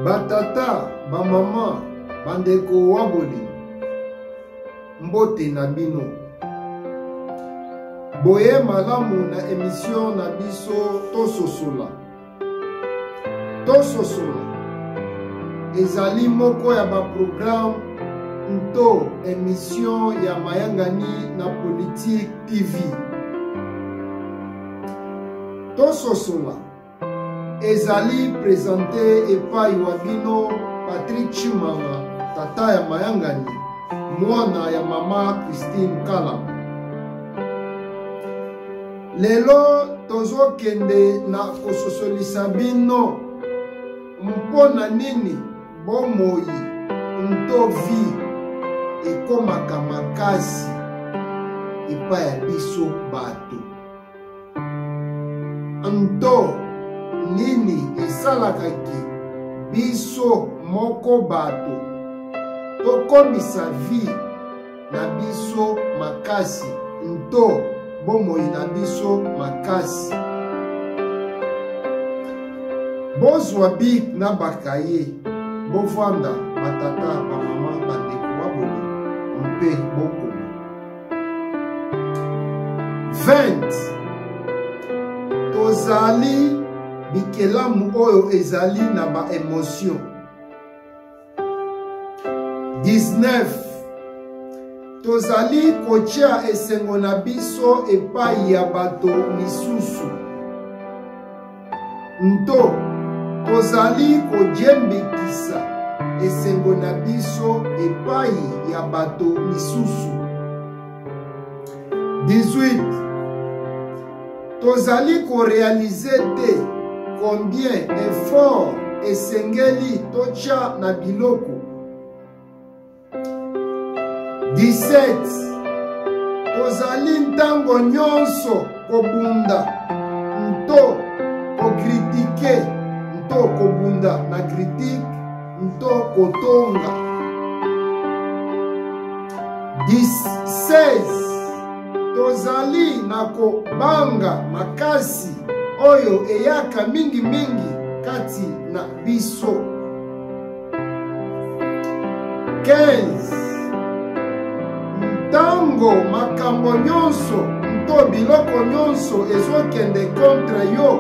Batata, bamama, bandeko waboli, mbote na bino. Boye malamu na émission na biso Tososola. Tososola ezali moko ya ba programme nto émission ya Mayangani na Politique TV. Tososola ezali présenté epai wabino Patrick Chimanga, tata ya Mayangani, mwana ya mama Christine Kala. Lelo tozo kende na kososolisa bino mpona nini bomoi nto vi ekomaka makasi epai ya biso bato. Nto nini esalaka ki biso moko bato tokomisa vi na biso makasi nto bomoi na biso makasi. Bozwa bik na bakaye bovanda batata bamama bandeko baboli mpe bokoma 20 tozali bikelamu oyo ezali na ba émotion. 19 tozali kotia esengo na biso epai ya bato misusu. Nto tozali kojembekisa esengo na biso epai ya bato misusu. 18 tozali korealize te combien effort esengeli totia na biloko. 17 tozali ntango nyonso kobunda nto kokritike nto kobunda na critique nto kotonga. 16 tozali na kobanga makasi oyo eyaka mingi mingi kati na biso. 15 ntango makambo nyonso nto biloko nyonso ezokende contre yo.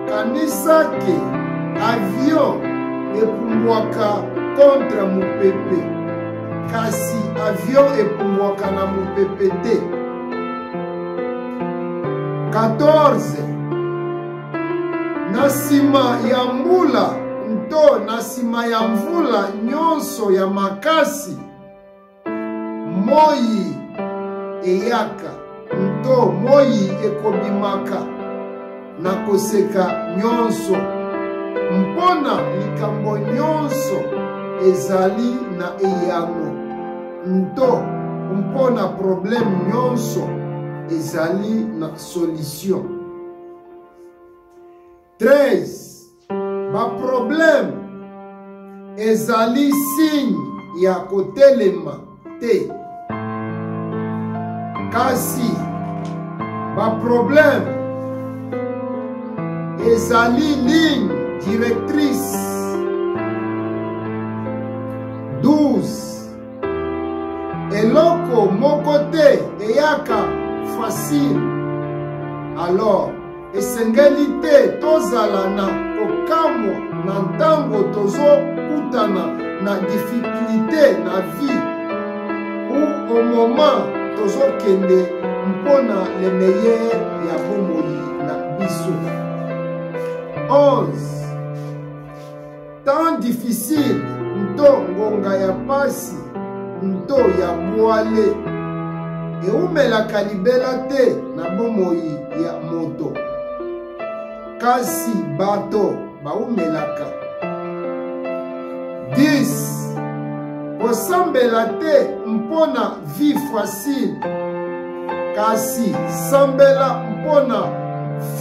Kanisa ke avion epumbwaka contre mupepe, kasi avion epumbwaka na mupepe te. 14 na nsima ya mbula nto na nsima ya mvula nyonso ya makasi moi eyaka nto moi ekobimaka na koseka nyonso. Mpona likambo nyonso ezali na eyano nto mpona problème nyonso ezali na solution. 13 ba problème ezali signe ya kotelema te, kasi ba problème ezali ligne directrice. 12 eloko moko te eyaka facile, alors esengeli te tozala na kokamwa na ntango tozokutana na difficulté na vie ou au moment tozokende mpona le meilleur ya bomoi na biso. 11 temps difficile nto ngonga ya pasi nto ya bwale eumelaka libela te na bomoi ya moto, kasi bato baumelaka. 10 kosambela te mpona vie facile, kasi sambela mpona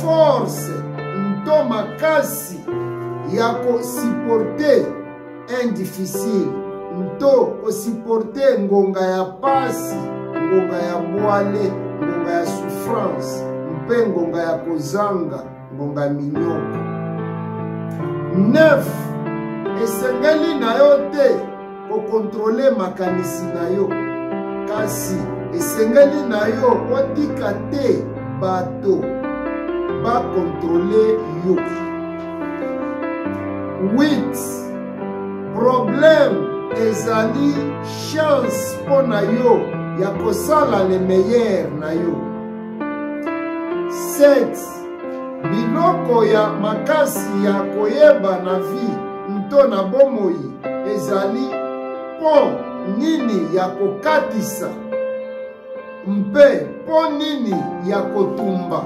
force nto makasi ya kosiporte indifficile nto kosiporte ngonga ya pasi, ngonga ya bwale, ngonga ya souffrance mpe ngonga ya kozanga, ngonga minyoko. 9 esengeli na yo te kokontrole makanisi na yo, kasi esengeli na yo otika te bato bakontrole yo. 8 problème ezali chance mpo na yo ya kosala le meilleur na yo. 7 biloko ya makasi ya koyeba na vie nto na bomoi ezali mpo nini ya kokatisa mpe mpo nini ya kotumba.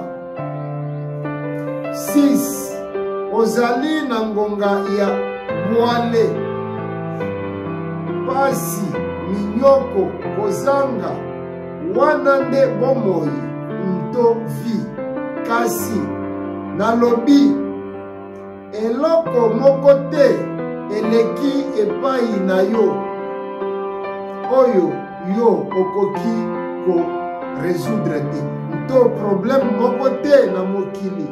6 ozali na ngonga ya bwale, pasi minyoko kozanga wana nde bomoi nto vie, kasi nalobi eloko moko te eleki epai na yo oyo yo okoki ko résoudre te, nto problème moko te na mokili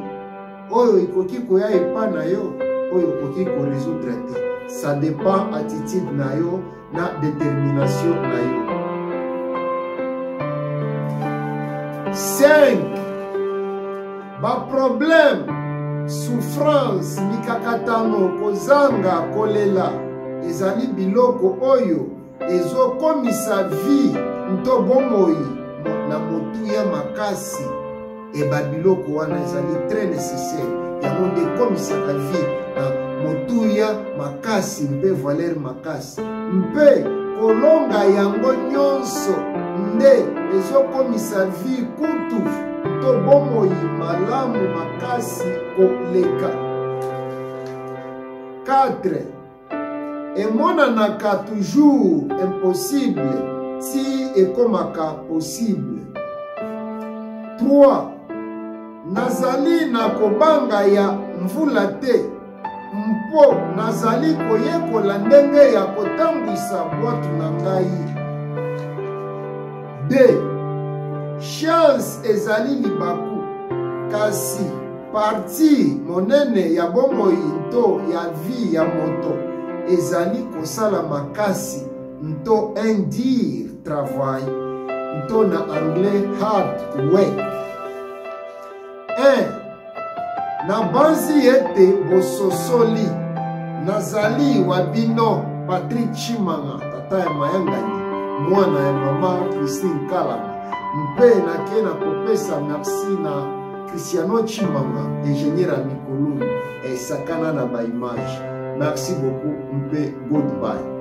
oyo ikoki koya epai na yo oyo okoki ko résoudre te. Ça dépend attitude na yo na détermination na yo. 5 ba problème, souffrance, mikakatano, kozanga, kolela ezali biloko oyo ezokomisa vie nto bomoi na motuya makasi. Eba biloko wana ezali très nécessaire yango nde ekomisaka vie na motuya makasi mpe valeur makasi, mpe kolonga yango nyonso nde ezokomisa vie kutu to bomoi malamu makasi koleka. 4 emonanaka toujours impossible ti ekomaka possible. 3 nazali na kobanga ya mvula te mpo nazali koyekola ndenge ya kotambwisa bwatu na ngai. 2 chance ezali libaku, kasi parti monene ya bomoi nto ya vie ya moto ezali kosala makasi nto indir travail nto na anglais hard work. 1 na banzi ete bososoli nazali wa bino Patrick Chimanga, tata ya Mayangani, mwana ya mama Christine Kalama, mpe nake na kopesa merci na Cristiano Chimanga, ingénieur à Mikoluni, esakana na ba image. Merci beaucoup, mpe goodbye.